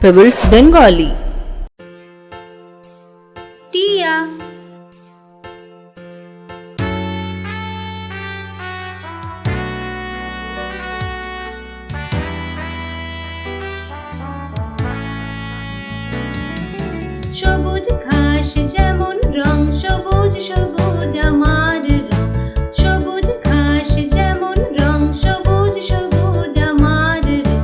Pebbles Bengali. টিয়া সবুজ ঘাস যেমন রং, সবুজ সবুজ আমার রং। সবুজ ঘাস যেমন রং, সবুজ সবুজ আমার রং।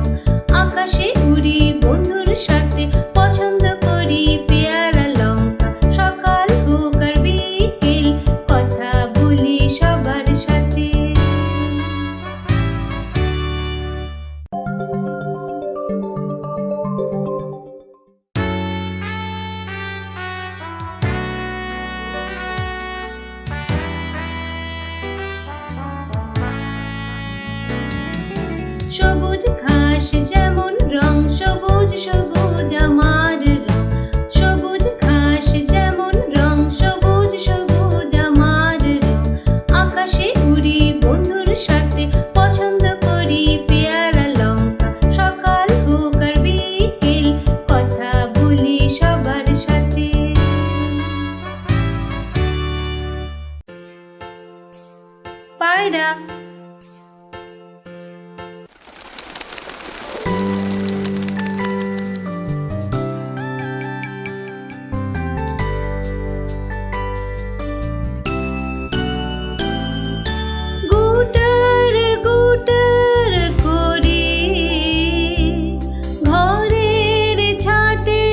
আকাশে উড়ি বন্ধুর সাথে, পছন্দ করি পেয়ারা লঙ্কা। সকাল হোক আর বিকেল, কথা বলি সবার সাথে। সবুজ ঘাস যেমন রং, সবুজ সবুজ আমার রং। সবুজ ঘাস যেমন রং, সবুজ সবুজ আমার রং। আকাশে উড়ি বন্ধুর সাথে, পছন্দ করি পেয়ারা লঙ্কা। সকাল হোক আর বিকেল, কথা বলি সবার সাথে। পায়রা গুটার গুটার করে ঘরের ছাদে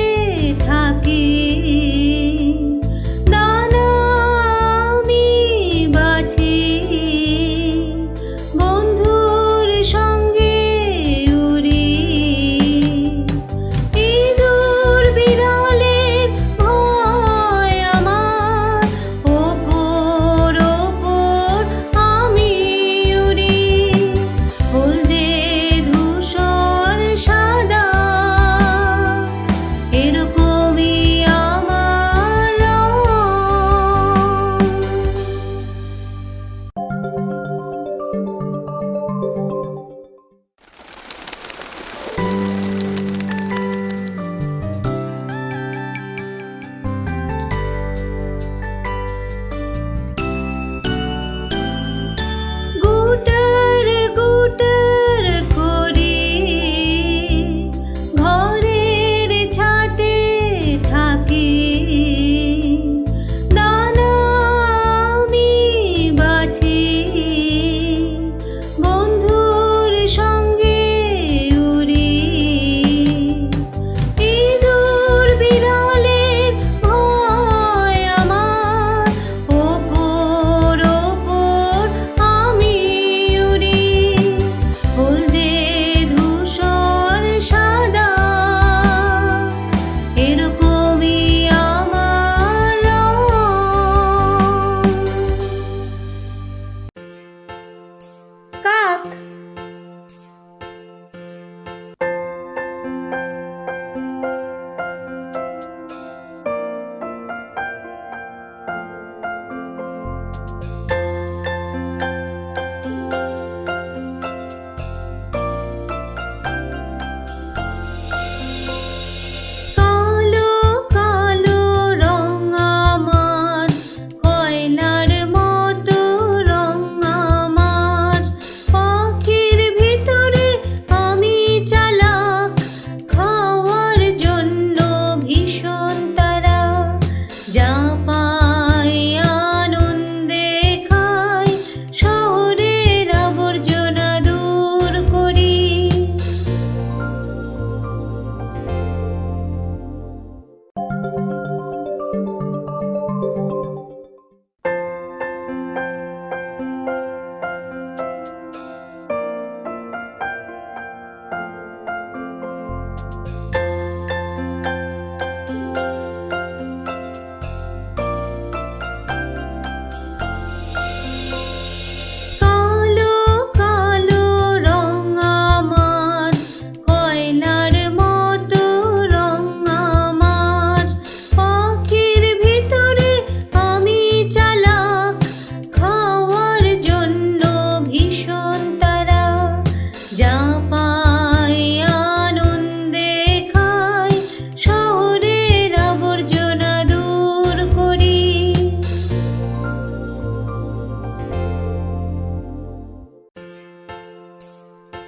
থাকে। দানা আমি বাছি, বন্ধুর সঙ্গে উড়ি। ইঁদুর বিড়ালের ভয় আমার, ওপর ওপর আমি উড়ি। হলদে ধূসর সাদা, এরকমই আমার রং। গুটার গুটার করে ঘরের ছাদে থাকে। দানা আমি বাছি, বন্ধুর সঙ্গে উড়ি।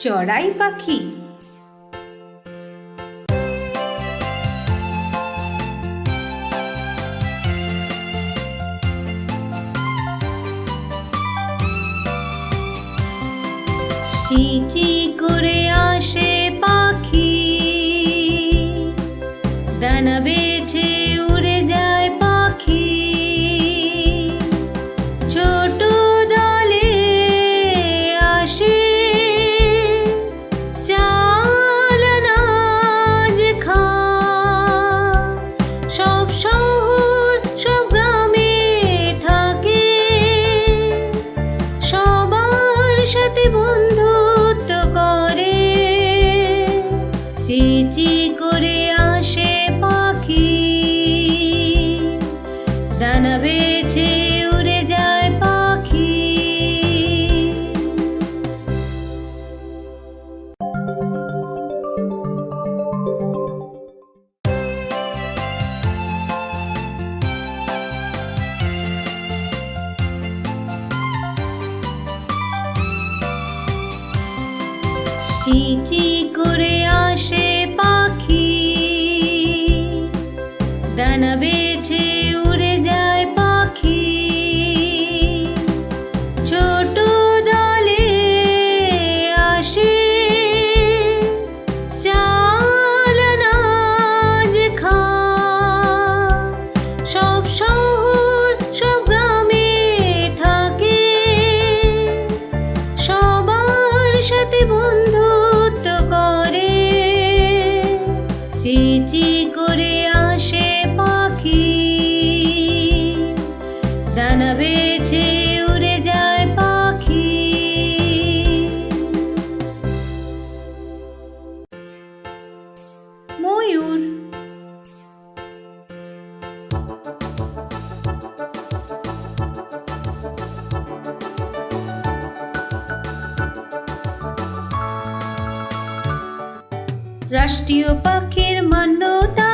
চড়াই পাখি। চিচি করে আসে পাখি, দানা বেছে উড়ে যায় পাখি। ছোট দলে আসে, চাল আনাজ খায়। সব শহর সব গ্রামে থাকে, সবার সাথে বন্ধুত্ব করে। চিচি করে আসে পাখি, দানা বেছে উড়ে যায় পাখি। চিচি করে আসে পাখি, দানা বেছে উড়ে যায় পাখি। ছোট দলে আসে, চাল আনাজ খায়। সব শহর সব গ্রামে থাকে, সবার সাথে বন্ধুত্ব করে। চিচি করে আসে পাখি, দানা বেছে উড়ে যায় পাখি। ময়ূর। রাষ্ট্রীয় পাখির মান্যতা,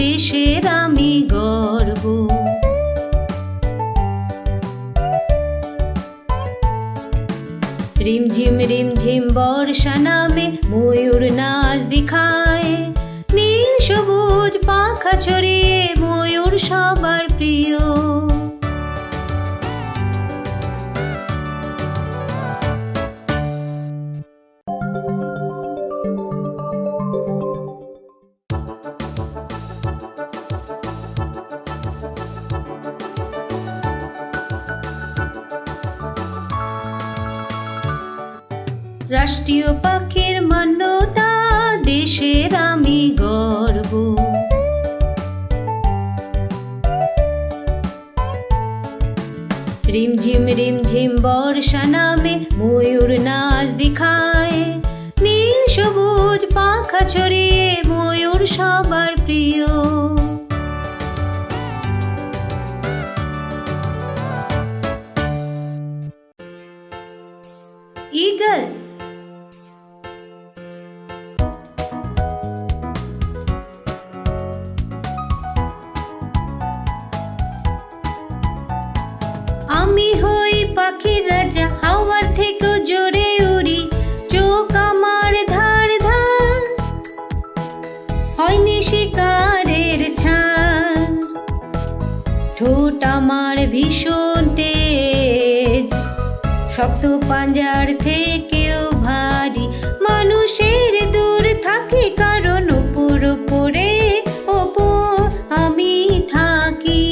দেশের আমি গর্ব। রিমঝিম বর্ষা নামে ময়ূর নাচ দেখায়। নীল সবুজ পাখা ছড়িয়ে ময়ূর সবার প্রিয়। রাষ্ট্রীয় পাখির মান্যতা, দেশের আমি গর্ব। রিমঝিম বর্ষা নামে ময়ূর নাচ দেখায়। নীল সবুজ পাখা ছড়িয়ে ময়ূর সবার প্রিয়। ঈগল। আমি হই পাখির রাজা, হাওয়ার থেকে জোরে উড়ি। চোখ আমার ধার ধার, হয়নি শিকারের ছাড়। ঠোঁট আমার ভীষণ তেজ, শক্ত পাঞ্জার থেকেও ভারী। মানুষের দূর থাকি, কারণ উপর উপরে ওপর আমি থাকি।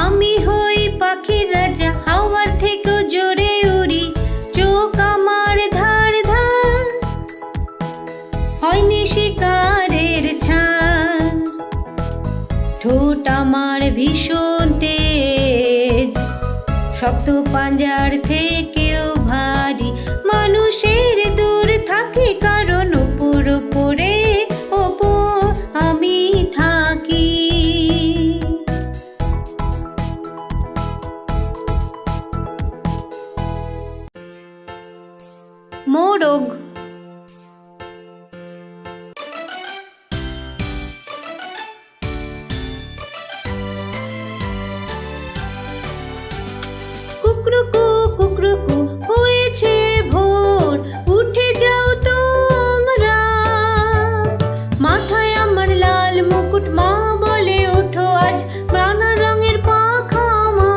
আমি হই পাখির রাজা, হাওয়ার থেকে জোরে উড়ি। চোখ আমার ধার ধার, হয়নি শিকারের ছাড়। ঠোঁট আমার ভীষণ তেজ, শক্ত পাঞ্জার থেকেও ভারী। মানুষের দূর থাকি, কারণ উপর উপরে ওপর আমি থাকি। মোরগ। কুকরুকু কুকরুকু হয়েছে ভোর, উঠে যাও তোমরা। মাথায় আমার লাল মুকুট, মা বলে ওঠো আজ নানা রঙের পাখা আমার।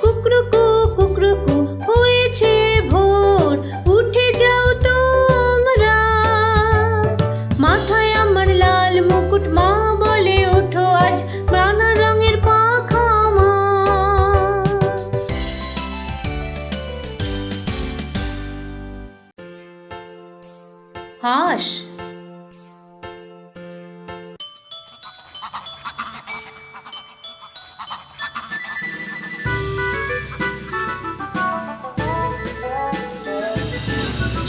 কুকরুকু কুকরুকু হয়েছে ভোর, উঠে যাও তোমরা। মাথায় আমার লাল মুকুট, মা বলে ওঠো আজ নানা রঙের পাখা আমার। হাঁস।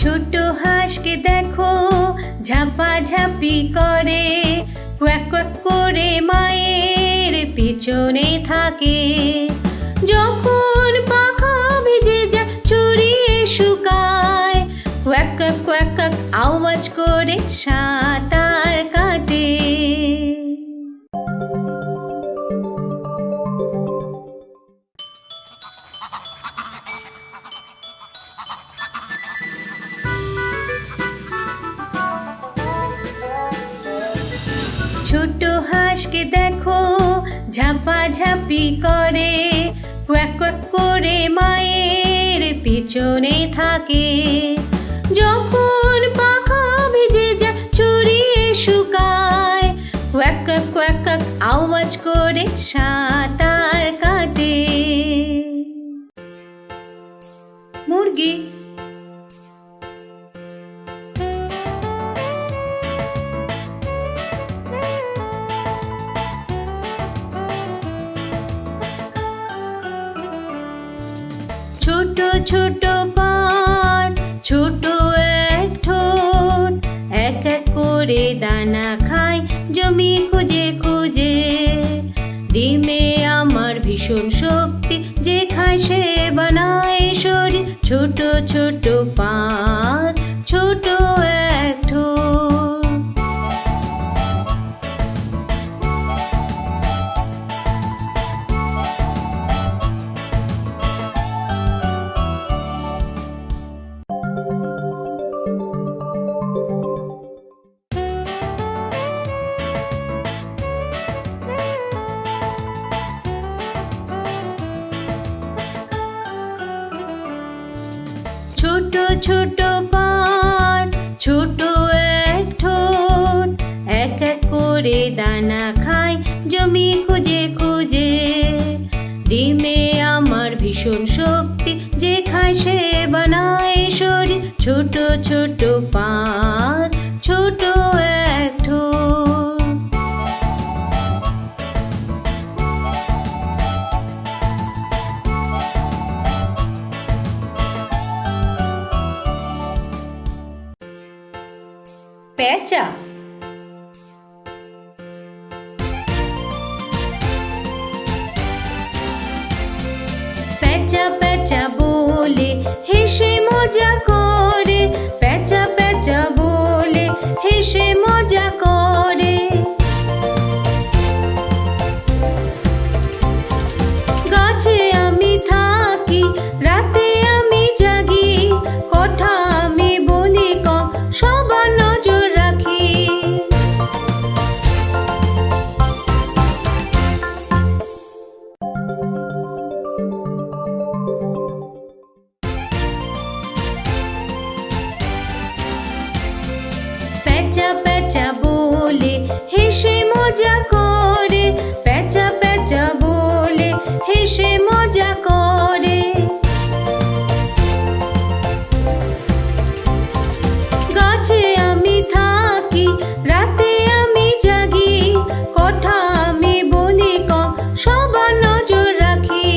ছোট হাঁসকে দেখো ঝাপাঝাপি করে, কোয়াক কোয়াক করে মায়ের পেছনে থাকে। যখন পাখা ভিজে যায় ছড়িয়ে শুকায়, কোয়াক কোয়াক কোয়াক কোয়াক আওয়াজ করে সাঁতার কাটে। ছোট হাঁসকে দেখো ঝাপাঝাপি করে, কোয়াক কোয়াক করে মায়ের পেছনে থাকে। যখন পাখা ভিজে যায় ছড়িয়ে শুকায়, কোয়াক কোয়াক কোয়াক কোয়াক আওয়াজ করে সাঁতার কাটে। মুরগি। ছোট ছোট পাট, ছোট এক ঠোঁট, এক এক করে দানা খায় জমি খুঁজে খুঁজে। ডিমে আমার ভীষণ শক্তি, যে খায় সে বানায় শরীর। ছোট ছোট পাট, ছোট এক ঠোঁট। ছোট ছোট পাট, ছোট এক ঠোঁট, এক এক করে দানা খায় জমি খুঁজে খুঁজে। ডিমে আমার ভীষণ শক্তি, যে খায় সে বানায় শরীর। ছোট ছোট পাট, ছোট এক ঠোঁট। পেঁচা। পেঁচা পেঁচা বলে হেসে মজা করে, পেঁচা পেঁচা বলে হেসে মজা করে। গাছে আমি থাকি, রাতে আমি জাগি, কথা আমি বলি কম, সবার নজর রাখি। পেঁচা পেঁচা বলে হেসে মজা করে, পেঁচা পেঁচা বলে হেসে মজা করে। গাছে আমি থাকি, রাতে আমি জাগি, কথা আমি বলি কম, সবার নজর রাখি।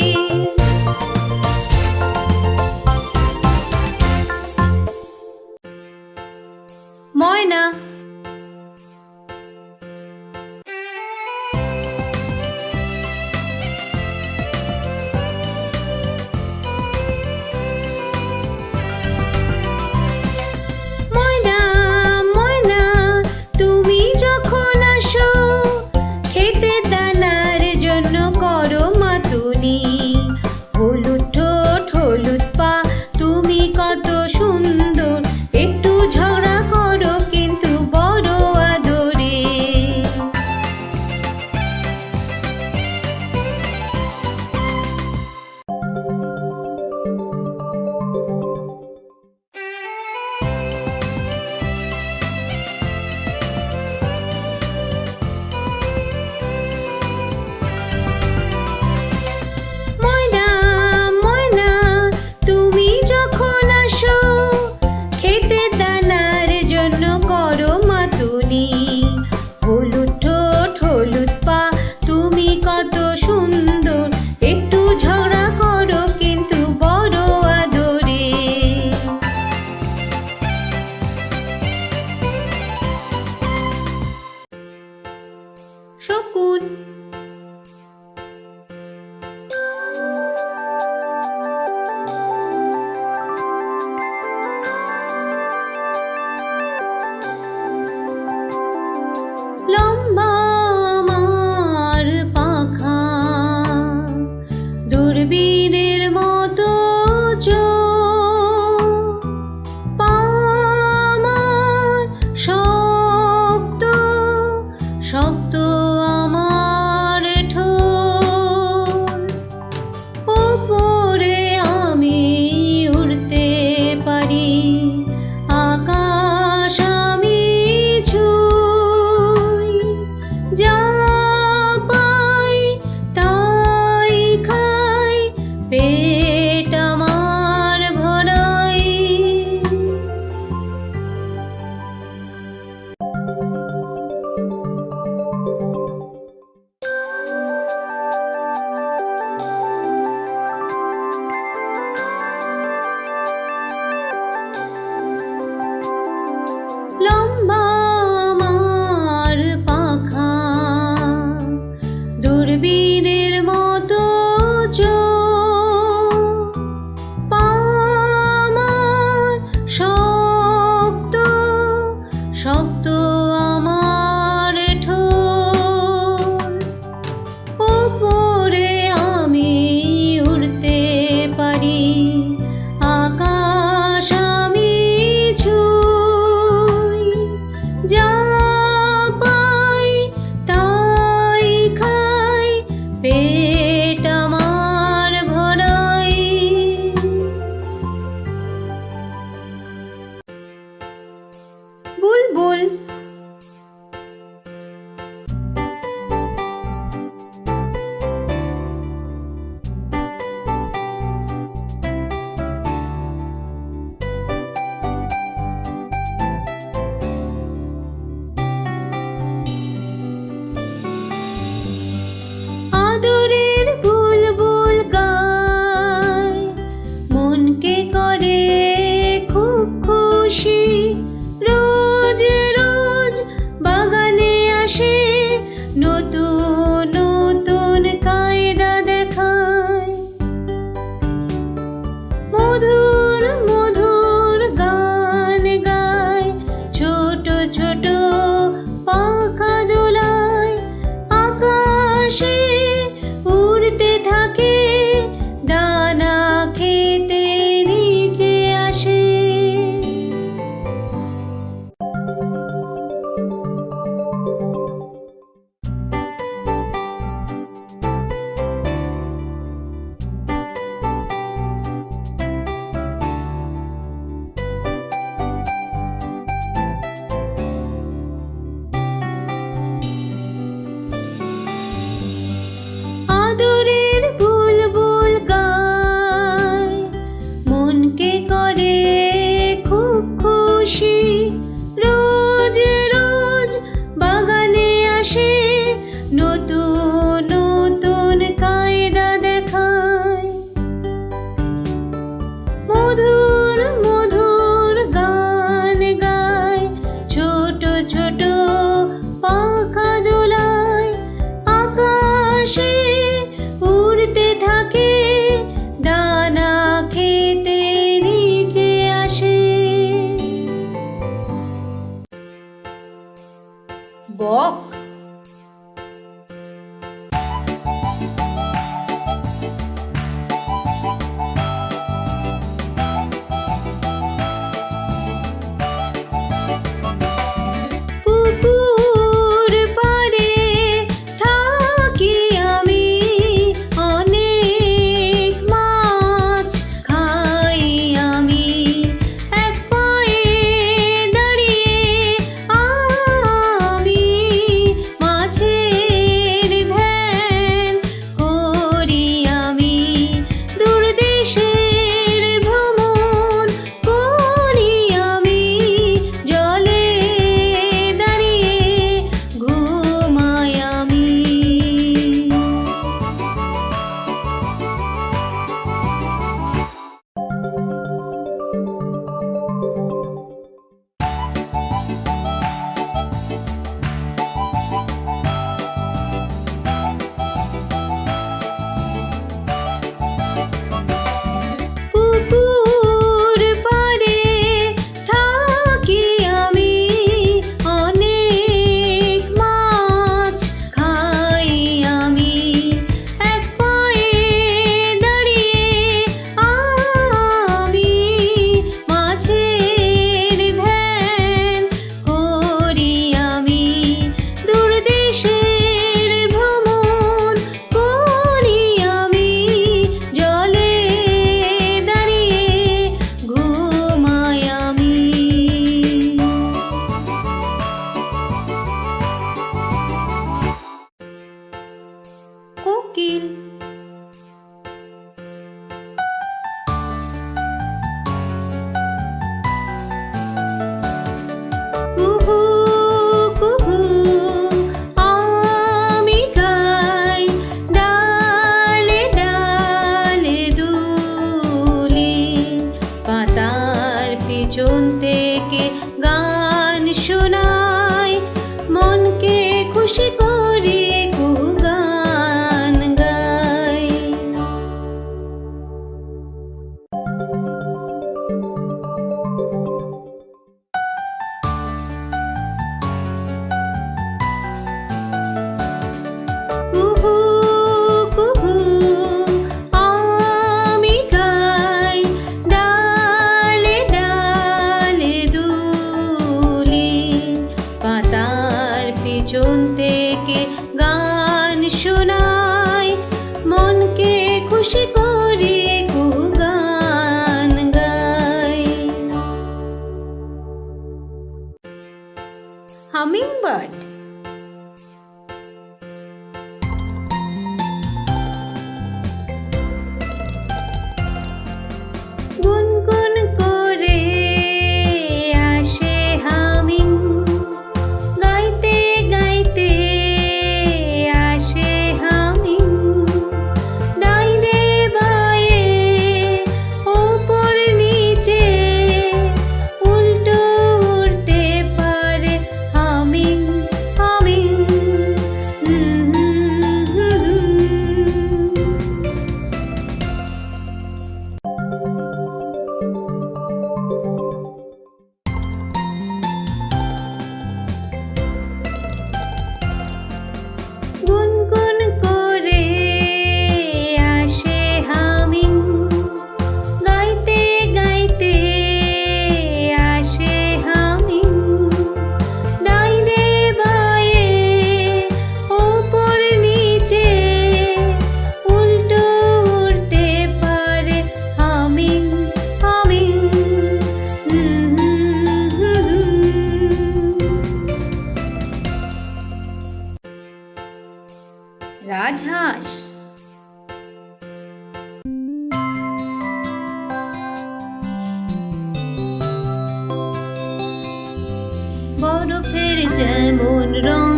যেমন রং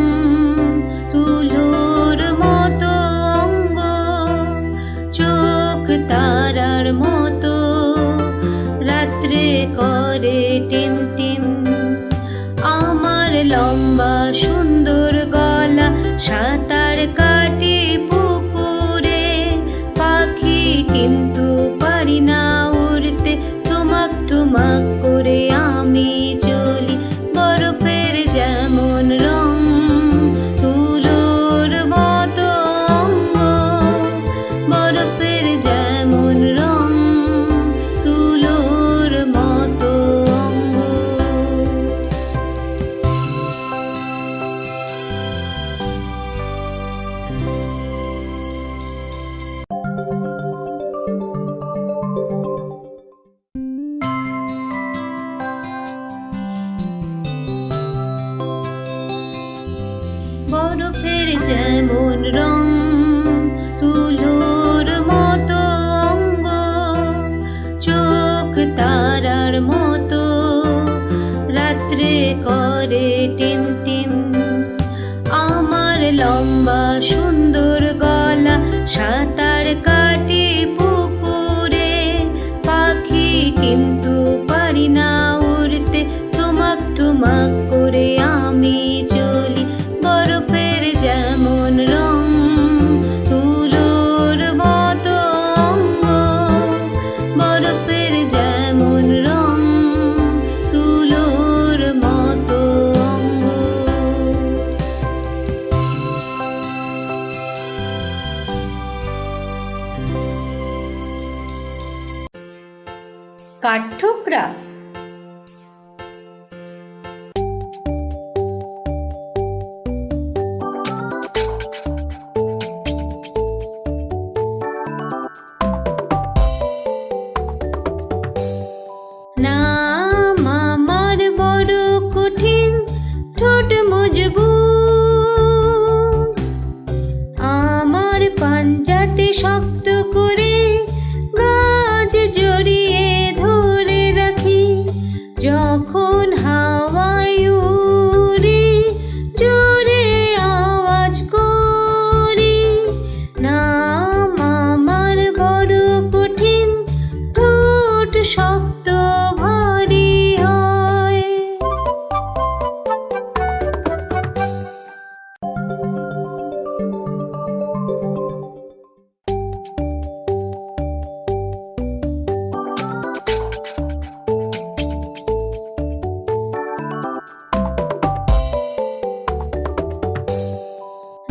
তুলোর মতো অঙ্গ, চোখ তারার মতো রাত্রে করে টিম টিম। আমার লম্বা সুন্দর গলা সাঁতার কাটি পুকুরে, পাখি কিন্তু পারি না উড়তে, টুমাক টুমাক করে আমি চলি। বরফের যেমন রং তুলোর মতো অঙ্গ, বরফের যেমন রং তুলোর মতো অঙ্গ। বরফের যেমন রং তুলোর মতো অঙ্গ, চোখ তারার মতো রাত্রে করে টিম টিম। আমার লম্বা সুন্দর গলা সাঁতার কাটি পুকুরে, পাখি কিন্তু পারি না উড়তে, টুমাক টুমাক করে আমি চলি। বরফের যেমন রং তুলোর মতো অঙ্গ, বরফের যেমন রং তুলোর মতো অঙ্গ। কাঠঠোকরা। নাম আমার বড় কঠিন, ঠোঁট মজবুত, আমার পাঞ্জাতে শক্ত করে গাছ জড়িয়ে ধরে রাখি। যখন হাওয়ায় উড়ি জোরে আওয়াজ করি, নাম আমার বড় কঠিন, ঠোঁট শক্ত ভারী হয়।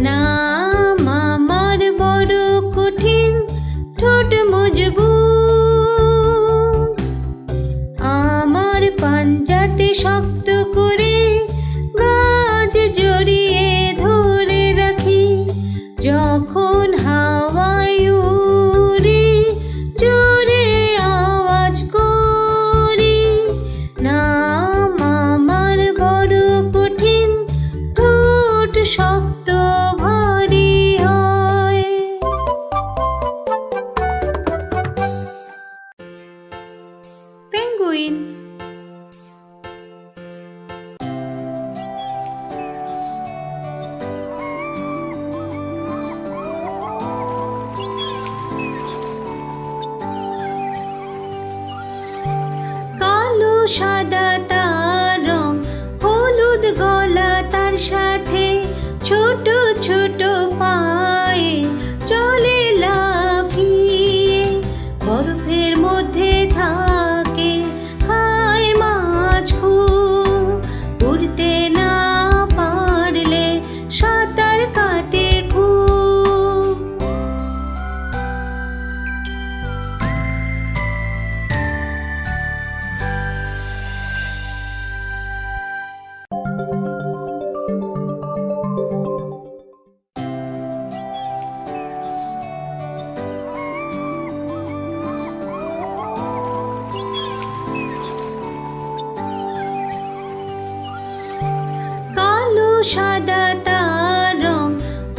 নাম আমার বড় কঠিন, ঠোঁট মজবুত, আমার পাঞ্জাতে শক্ত করে গাছ জড়িয়ে ধরে রাখি। যখন হাওয়ায় উড়ি জোরে আওয়াজ করি, নাম আমার বড় কঠিন, ঠোঁট শক্ত ভারী হয়। পেঙ্গুইন। কালো সাদা তার রং, হলুদ গলা তার সাথে, ছোট ছোট পায়ে চলে লাফিয়ে, বরফের মধ্যে থাকে খায় মাছ খুব, উড়তে না পারলে সাঁতার কাটে খুব। সাদা তার রং,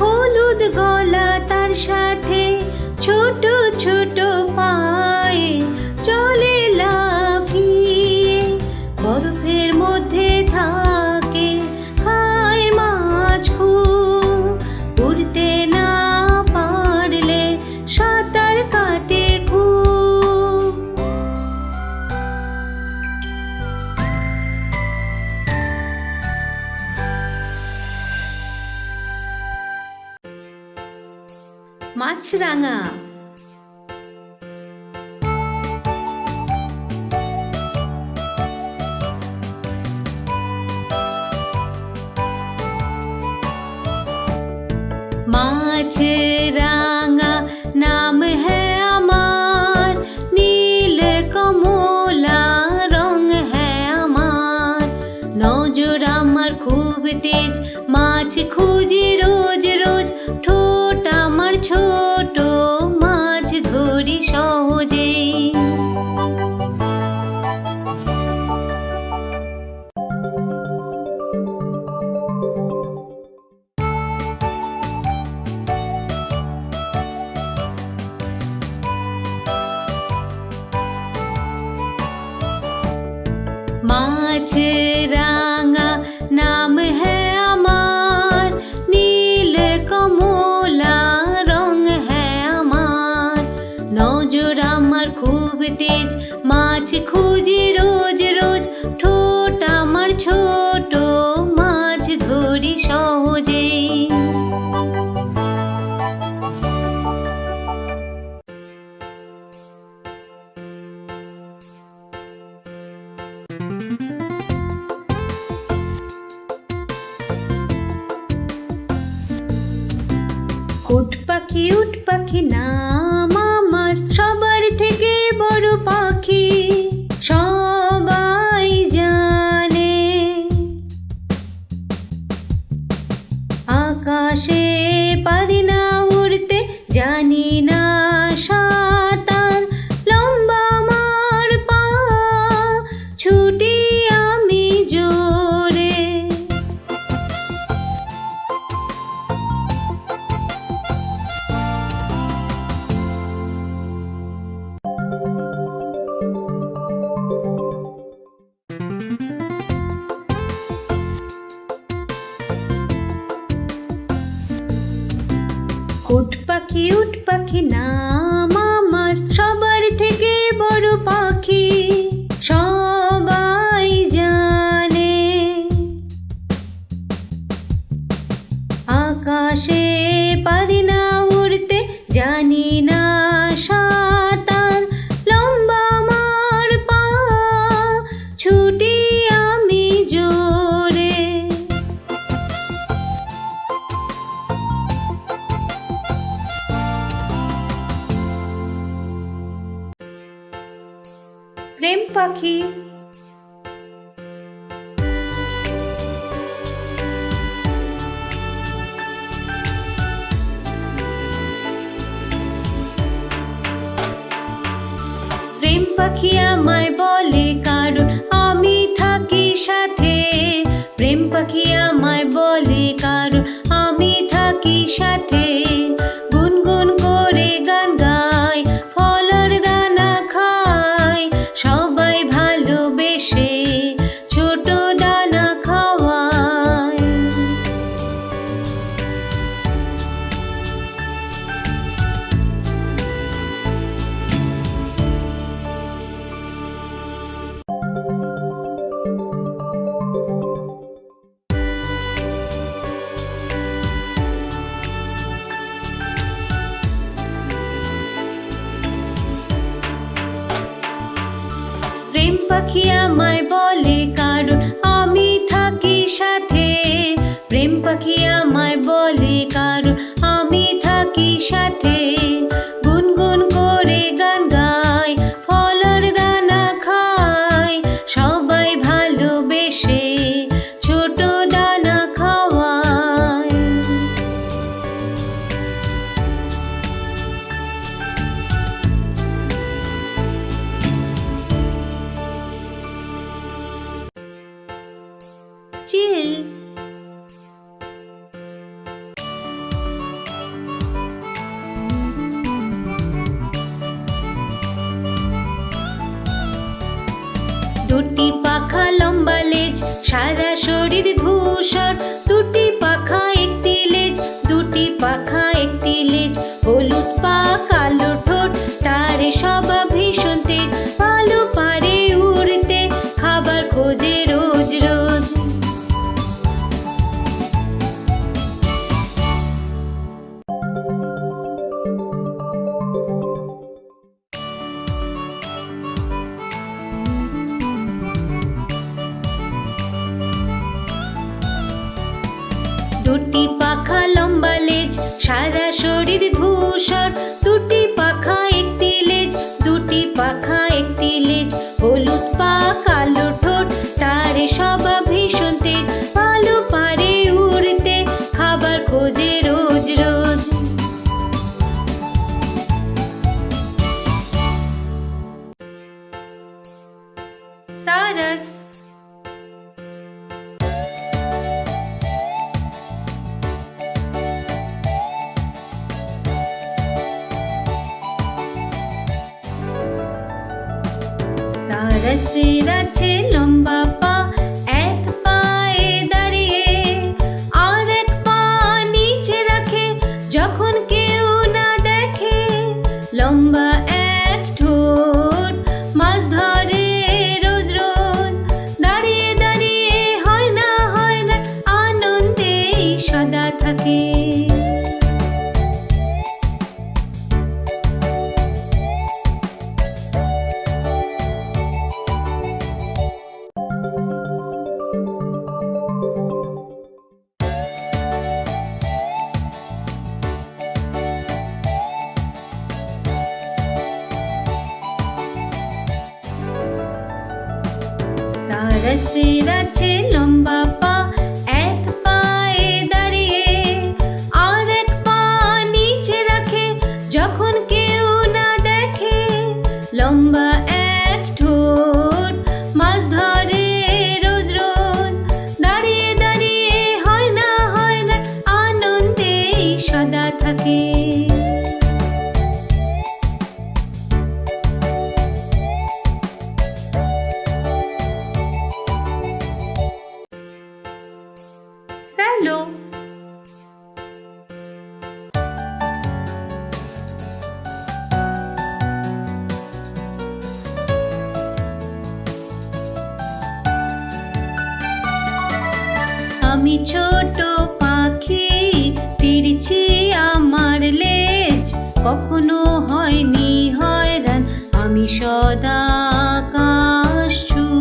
হলুদ গলা তার সাথে, ছোট ছোট পায়ে চলে লাফিয়ে, বরফের মধ্যে থাকে খায় মাছরাঙা। মাছরাঙা নাম হ্যায় আমার, নীল কমলা রং হ্যায় আমার। নজর আমার খুব তেজ, মাছ খুঁজি রোজ রোজ। ঠোঁট আমার ছোট, মাছ ধরি সহজে। মাছরাঙা নাম হ্যায় আমার, নীল কমলা রং হ্যায় আমার। নজর আমার খুব তেজ, মাছ খুঁজি রোজ রোজ। ঠোঁট আমার ছোট, মাছ ধরি সহজে। উট পাখি নাম আমার, সবার থেকে বড় পাখি সবাই জানে। আকাশে পারি না উড়তে, জানি না সাঁতার। লম্বা আমার পা, ছুটি আমি জোরে। উট পাখি নাম আমার, সবার থেকে বড় পাখি সবাই জানে। আকাশে পারি না উড়তে, জানি না সাঁতার। লম্বা আমার পা, ছুটি আমি জোরে। প্রেম পাখি। প্রেম পাখি আমায় বলে কারণ আমি থাকি সাথে। প্রেম পাখি আমায় বলে কারণ আমি থাকি সাথে। গুনগুন করে গান গায়, ফলের দানা খায়। সবাই ভালোবেসে ছোট দানা খাওয়ায়। প্রেম পাখি আমায় বলে কারণ আমি থাকি সাথে। প্রেম পাখি আমায় বলে কারণ আমি থাকি সাথে। গুনগুন করে গান গায়, ফলের দানা খায়। সবাই ভালোবেসে ছোট দানা খাওয়ায়। চিল। দুটি পাখা লম্বা লেজ, সারা শরীর ধূসর। দুটি পাখা একটি লেজ, দুটি পাখা একটি লেজ। হলুদ পা, কালো ঠোঁট, তার স্বভাব ভীষণ তেজ। ভালো পারে উড়তে, খাবার খোঁজে রোজ রোজ। দুটি পাখা লম্বা লেজ, সারা শরীর ধূসর। দুটি পাখা একটি লেজ, দুটি পাখা একটি লেজ। হলুদ পা কালো ঠোঁট, তার স্বভাব ভীষণ তেজ। ভালো পারে উড়তে, খাবার খোঁজে রোজ রোজ। সারস। সারসের আছে লম্বা পা, এক পায়ে দাঁড়িয়ে, আর এক পা নিচে রাখে যখন কেউ না দেখে। লম্বা এক ঠোঁট, মাছ ধরে রোজ রোজ। দাঁড়িয়ে দাঁড়িয়ে হয় না আনন্দে সদা থাকে। সারসের আছে লম্বা পা, এক পায়ে দাঁড়িয়ে, আর এক পা নিচে রাখে যখন কেউ না দেখে। লম্বা এক ঠোঁট, মাছ ধরে রোজ রোজ। দাঁড়িয়ে দাঁড়িয়ে হয় না আনন্দে সদা থাকে। স্যালো। আমি ছোট পাখি, তিরছি আমার লেজ। কখনো হয়নি হয়রান, আমি সদা আকাশ ছুঁই।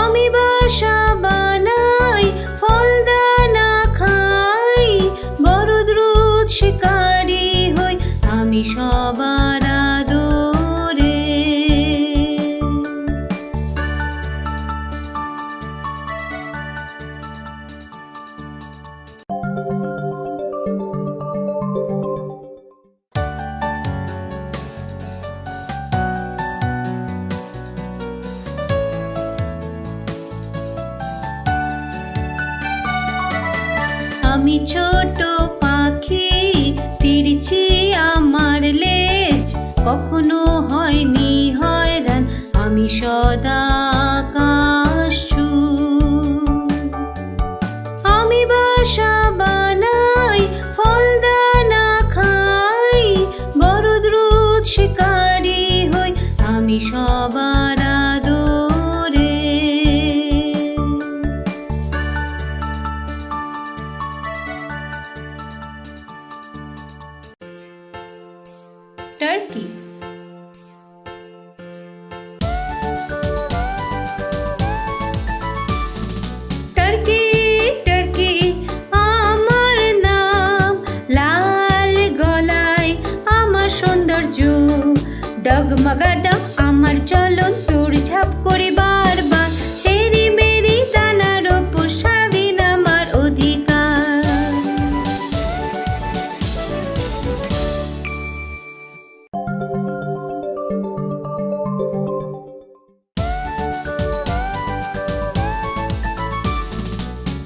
আমি বাসা বানাই, ফলদানা খাই, বড় দ্রুত শিকারি হই, আমি সবার আদরে। আমি ছোট পাখি, তিরছি আমার লেজ। কখনো হয়নি হয়রান, আমি সদা আকাশ ছুঁই। আমি বাসা বানাই, ফলদানা খাই, বড় দ্রুত শিকারি হই, আমি সবার আদরে। টার্কি। টার্কি টার্কি আমার নাম, লাল গলায় আমার সৌন্দর্য। ডগমগা ডগ আমার চলন, দৌড়ঝাঁপ করি বারবার। চেরি মেরি দানার ওপর সারাদিন আমার অধিকার।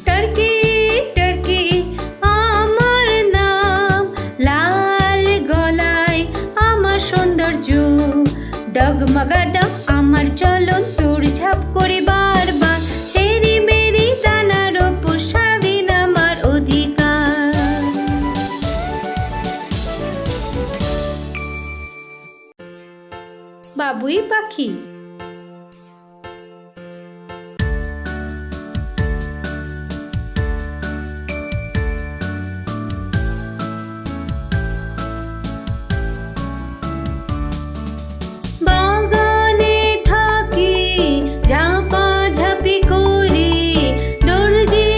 টার্কি টার্কি আমার নাম, লাল গলায় আমার সৌন্দর্য। ডগমগা ডগ আমার চলন, দৌড়ঝাঁপ করি বারবার। চেরি মেরি দানার ওপর সারাদিন আমার অধিকার। বাবুই পাখি। বাগানে থাকি, ঝাঁপাঝাঁপি করি, দর্জি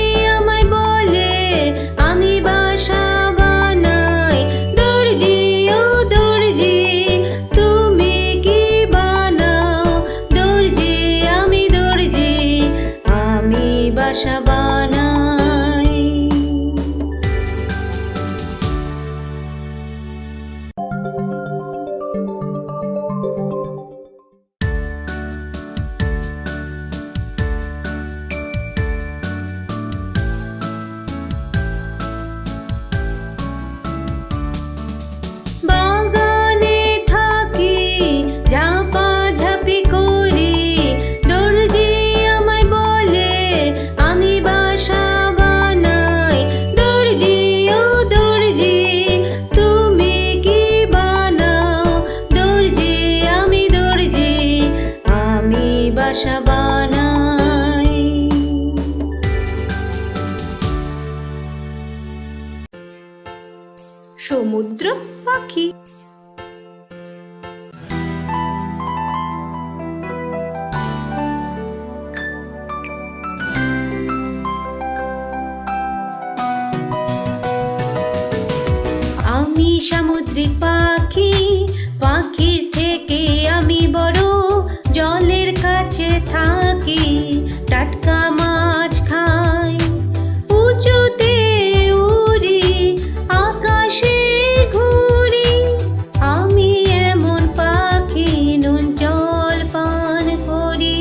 সামুদ্রিক পাখি, পাখির থেকে আমি বড়, জলের কাছে থাকি, টাটকা মাছ খাই, উঁচুতে উড়ি, আকাশে ঘুরি, আমি এমন পাখি নুন জল পান করি।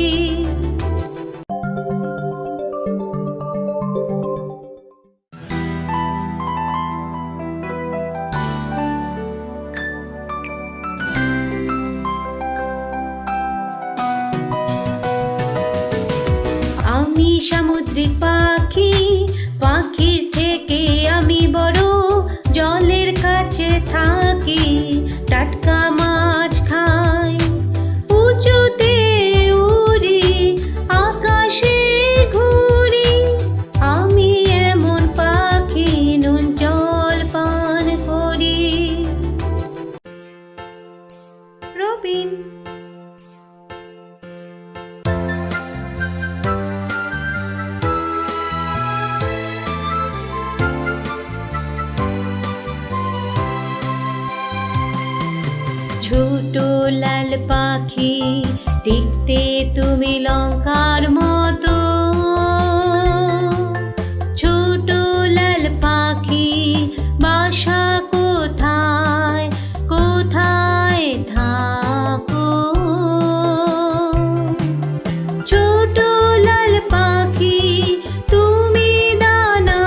আমি সামুদ্রিক পাখি, পাখির থেকে আমি বড়, জলের কাছে থাকি, টাটকা মাছ খাই, উঁচুতে উড়ি, আকাশে ঘুরি, আমি এমন পাখি নুন জল পান করি। রবিন। ছোট লাল পাখি, দেখতে তুমি লঙ্কার মতো, ছোট লাল পাখি, বাসা কোথায়, কোথায় থাকো? ছোট লাল পাখি, তুমি দানা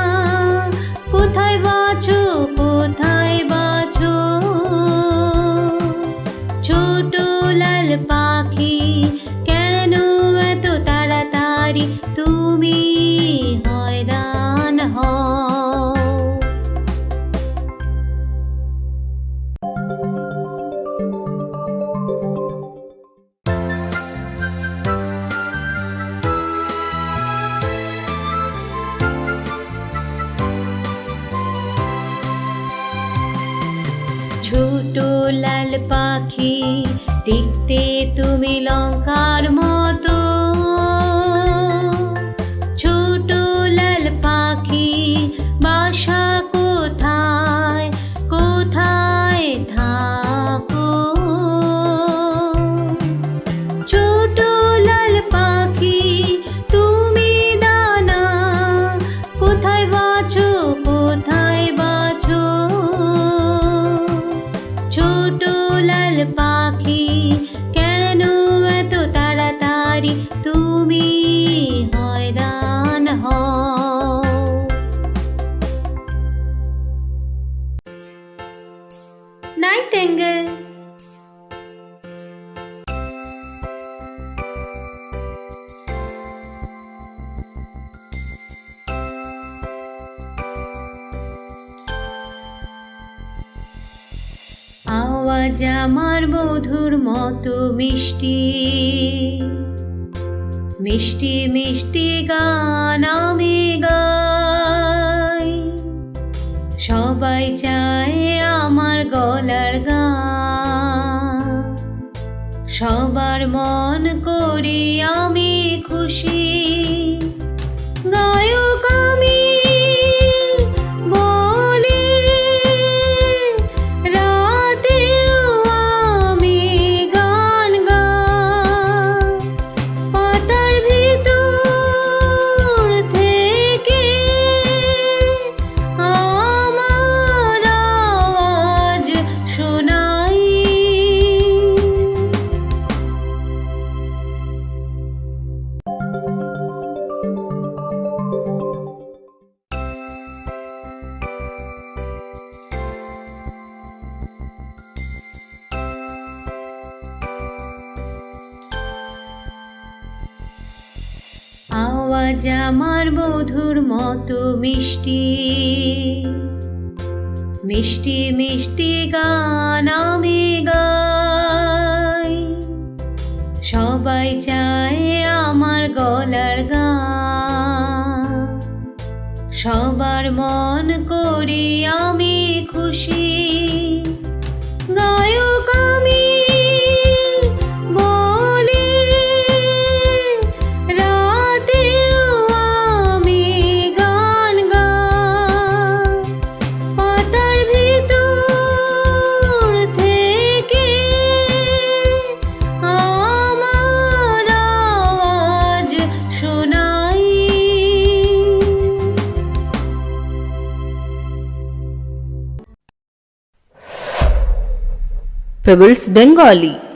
কোথায় বাছো, কোথায় বাছো? ছোট লাল পাখি, কেন এত তাড়াতাড়ি তুমি হয়রান হও? ছোট লাল পাখি, দেখতে তুমি লঙ্কার মতো, ছোট লাল পাখি, বাসা কোথায়, কোথায় থাকো? ছোট লাল পাখি, তুমি দানা কোথায় বাছো, কোথায় বাছো? ছোট লাল পাখি, কেন এত তাড়াতাড়ি তুমি হয়রান হও? নাইটেঙ্গেল। আওয়াজ আমার মধুর মতো মিষ্টি, মিষ্টি মিষ্টি গান আমি গাই, সবাই চায় আমার গলার গান, সবার মন করি আমি খুশি, গায়ক আমি বলে, রাতেও আমি গান গাই, পাতার ভিতর থেকে আমার আওয়াজ শোনাই। আওয়াজ আমার মধুর মতো মিষ্টি, মিষ্টি মিষ্টি গান আমি গাই, সবাই চায় আমার গলার গান, সবার মন করি আমি খুশি, গায়ক আমি বলে, রাতেও আমি গান গাই, পাতার ভিতর Pebbles Bengali.